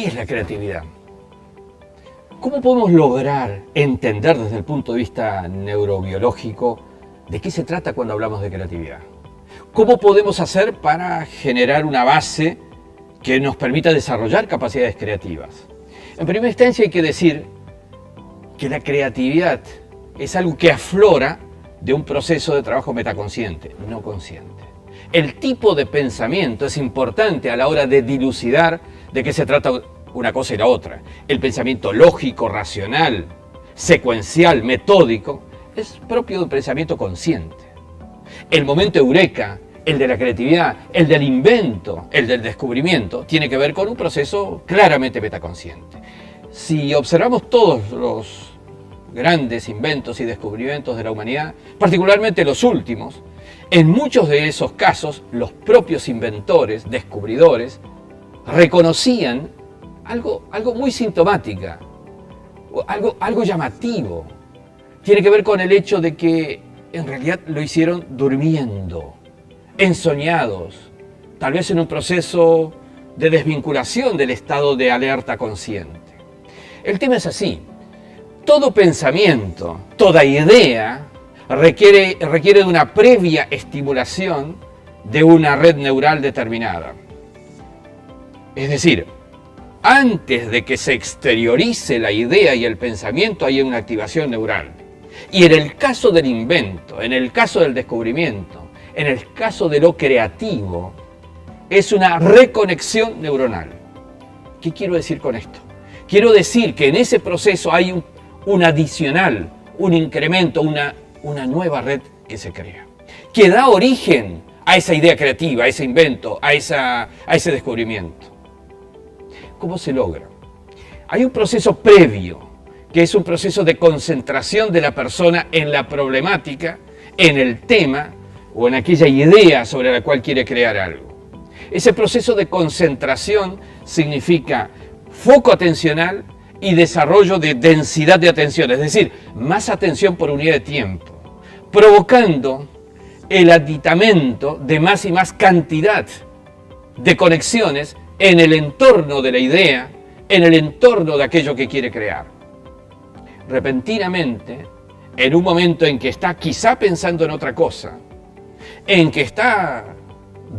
es la creatividad? ¿Cómo podemos lograr entender desde el punto de vista neurobiológico de qué se trata cuando hablamos de creatividad? ¿Cómo podemos hacer para generar una base que nos permita desarrollar capacidades creativas? En primera instancia hay que decir que la creatividad es algo que aflora de un proceso de trabajo metaconsciente, no consciente. El tipo de pensamiento es importante a la hora de dilucidar de qué se trata una cosa y la otra. El pensamiento lógico, racional, secuencial, metódico, es propio de un pensamiento consciente. El momento eureka, el de la creatividad, el del invento, el del descubrimiento, tiene que ver con un proceso claramente metaconsciente. Si observamos todos los grandes inventos y descubrimientos de la humanidad, particularmente los últimos, en muchos de esos casos los propios inventores, descubridores, reconocían algo muy sintomático, algo llamativo. Tiene que ver con el hecho de que en realidad lo hicieron durmiendo, ensoñados, tal vez en un proceso de desvinculación del estado de alerta consciente. El tema es así: todo pensamiento, toda idea requiere de una previa estimulación de una red neural determinada. Es decir, antes de que se exteriorice la idea y el pensamiento hay una activación neural. Y en el caso del invento, en el caso del descubrimiento, en el caso de lo creativo, es una reconexión neuronal. ¿Qué quiero decir con esto? Quiero decir que en ese proceso hay un adicional, un incremento, una nueva red que se crea, que da origen a esa idea creativa, a ese invento, a ese descubrimiento. ¿Cómo se logra? Hay un proceso previo, que es un proceso de concentración de la persona en la problemática, en el tema o en aquella idea sobre la cual quiere crear algo. Ese proceso de concentración significa foco atencional y desarrollo de densidad de atención, es decir, más atención por unidad de tiempo, provocando el aditamento de más y más cantidad de conexiones en el entorno de la idea, en el entorno de aquello que quiere crear. Repentinamente, en un momento en que está quizá pensando en otra cosa, en que está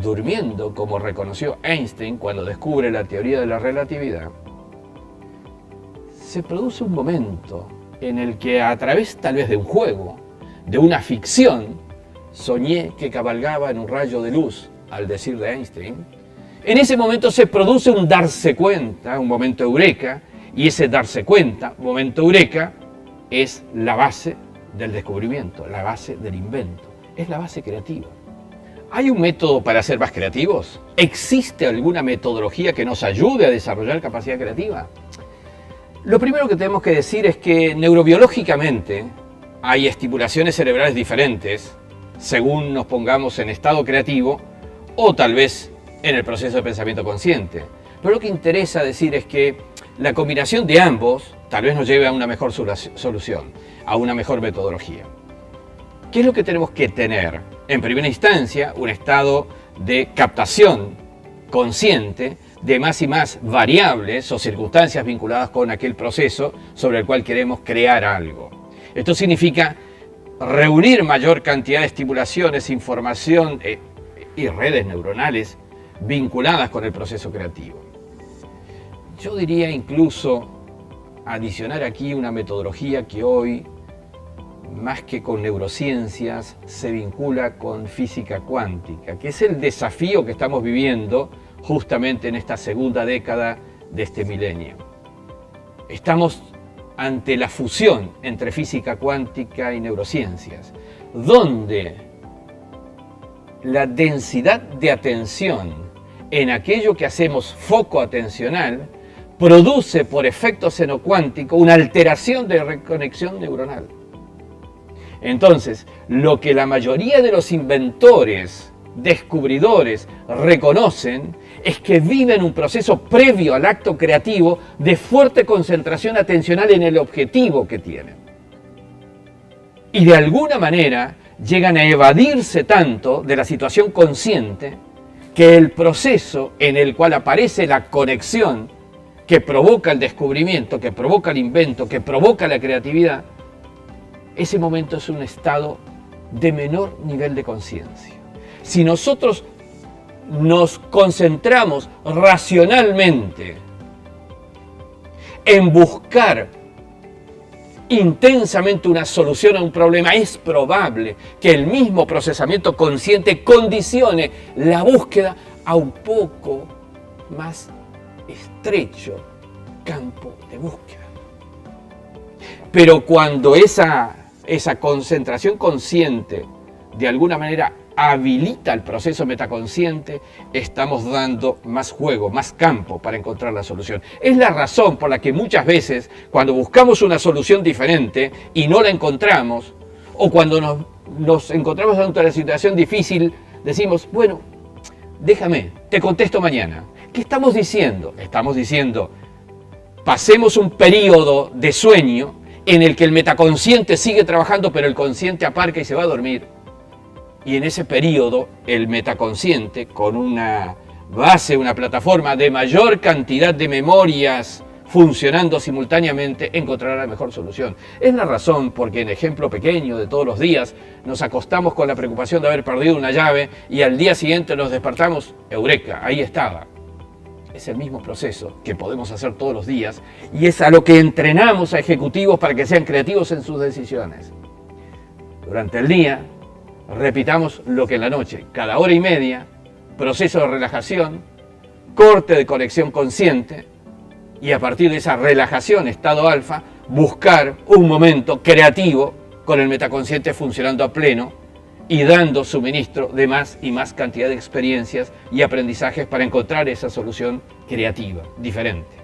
durmiendo, como reconoció Einstein cuando descubre la teoría de la relatividad, se produce un momento en el que, a través tal vez de un juego, de una ficción, soñé que cabalgaba en un rayo de luz, al decir de Einstein. En ese momento se produce un darse cuenta, un momento eureka, y ese darse cuenta, momento eureka, es la base del descubrimiento, la base del invento, es la base creativa. ¿Hay un método para ser más creativos? ¿Existe alguna metodología que nos ayude a desarrollar capacidad creativa? Lo primero que tenemos que decir es que neurobiológicamente hay estimulaciones cerebrales diferentes según nos pongamos en estado creativo o tal vez en el proceso de pensamiento consciente. Pero lo que interesa decir es que la combinación de ambos tal vez nos lleve a una mejor solución, a una mejor metodología. ¿Qué es lo que tenemos que tener? En primera instancia, un estado de captación consciente de más y más variables o circunstancias vinculadas con aquel proceso sobre el cual queremos crear algo. Esto significa reunir mayor cantidad de estimulaciones, información y redes neuronales vinculadas con el proceso creativo. Yo diría incluso adicionar aquí una metodología que hoy, más que con neurociencias, se vincula con física cuántica, que es el desafío que estamos viviendo justamente en esta segunda década de este milenio. Estamos ante la fusión entre física cuántica y neurociencias, donde la densidad de atención en aquello que hacemos foco atencional produce por efecto senocuántico una alteración de reconexión neuronal. Entonces, lo que la mayoría de los inventores, descubridores, reconocen es que viven un proceso previo al acto creativo de fuerte concentración atencional en el objetivo que tienen. Y de alguna manera llegan a evadirse tanto de la situación consciente que el proceso en el cual aparece la conexión que provoca el descubrimiento, que provoca el invento, que provoca la creatividad, ese momento es un estado de menor nivel de conciencia. Si nosotros nos concentramos racionalmente en buscar intensamente una solución a un problema, es probable que el mismo procesamiento consciente condicione la búsqueda a un poco más estrecho campo de búsqueda. Pero cuando esa concentración consciente de alguna manera habilita el proceso metaconsciente, estamos dando más juego, más campo para encontrar la solución. Es la razón por la que muchas veces cuando buscamos una solución diferente y no la encontramos, o cuando nos encontramos ante una situación difícil, decimos, bueno, déjame, te contesto mañana. ¿Qué estamos diciendo? Estamos diciendo, pasemos un periodo de sueño en el que el metaconsciente sigue trabajando, pero el consciente aparca y se va a dormir. Y en ese periodo, el metaconsciente, con una base, una plataforma de mayor cantidad de memorias funcionando simultáneamente, encontrará la mejor solución. Es la razón porque en ejemplo pequeño de todos los días, nos acostamos con la preocupación de haber perdido una llave y al día siguiente nos despertamos, ¡eureka!, ahí estaba. Es el mismo proceso que podemos hacer todos los días y es a lo que entrenamos a ejecutivos para que sean creativos en sus decisiones. Durante el día, repitamos lo que en la noche, cada hora y media, proceso de relajación, corte de conexión consciente y a partir de esa relajación, estado alfa, buscar un momento creativo con el metaconsciente funcionando a pleno y dando suministro de más y más cantidad de experiencias y aprendizajes para encontrar esa solución creativa, diferente.